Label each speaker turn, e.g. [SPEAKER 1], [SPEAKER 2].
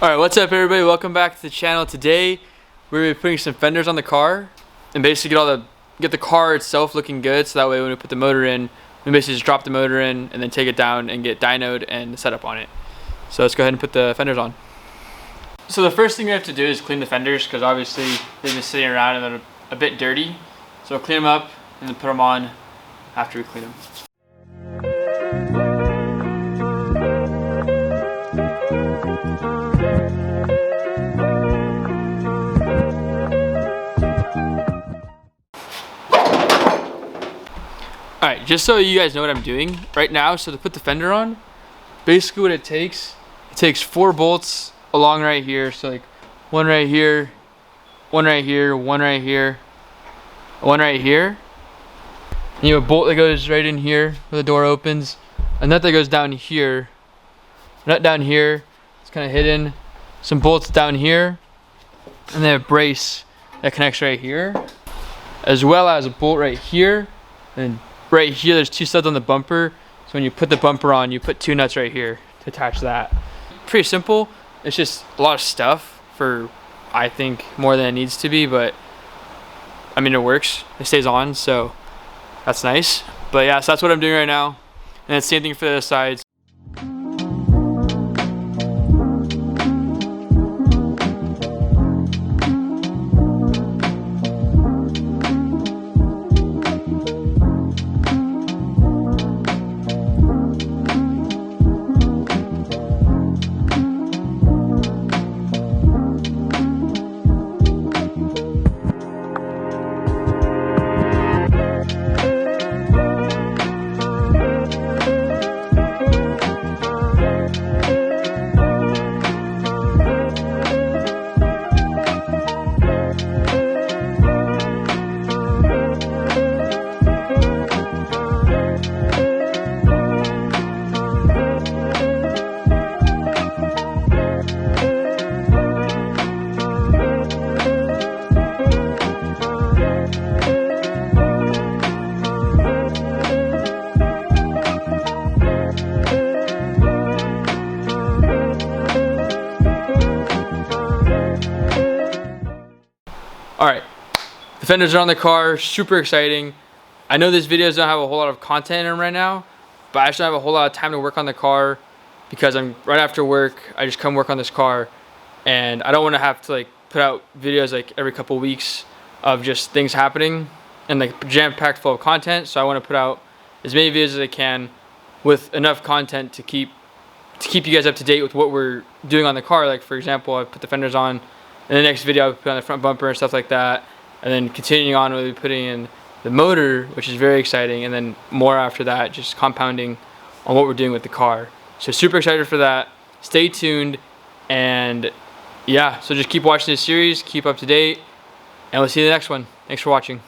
[SPEAKER 1] Alright, what's up everybody? Welcome back to the channel. Today we're going to be putting some fenders on the car and basically get the car itself looking good, so that way when we put the motor in, we basically just drop the motor in and then take it down and get dynoed and the setup on it. So let's go ahead and put the fenders on. So the first thing we have to do is clean the fenders, because obviously they've been sitting around and they're a bit dirty. So we'll clean them up and then put them on after we clean them. Alright, just so you guys know what I'm doing right now, so to put the fender on, basically what it takes 4 bolts along right here, so like one right here, one right here, one right here, one right here. And you have a bolt that goes right in here where the door opens, a nut that goes down here, nut down here, it's kind of hidden, some bolts down here, and then a brace that connects right here, as well as a bolt right here, and right here there's 2 studs on the bumper, so when you put the bumper on, you put 2 nuts right here to attach that. Pretty simple. It's just a lot of stuff for, I think, more than it needs to be, but I mean, it works. It stays on, so that's nice. But yeah, so that's what I'm doing right now, and then same thing for the other sides. Alright, the fenders are on the car, super exciting. I know these videos don't have a whole lot of content in them right now, but I just don't have a whole lot of time to work on the car because I'm right after work. I just come work on this car, and I don't want to have to like put out videos like every couple weeks of just things happening and like jam-packed full of content. So I want to put out as many videos as I can with enough content to keep you guys up to date with what we're doing on the car. Like for example, I put the fenders on. In the next video, I'll put on the front bumper and stuff like that. And then continuing on, we'll be putting in the motor, which is very exciting. And then more after that, just compounding on what we're doing with the car. So super excited for that. Stay tuned. And yeah, so just keep watching this series, keep up to date. And we'll see you in the next one. Thanks for watching.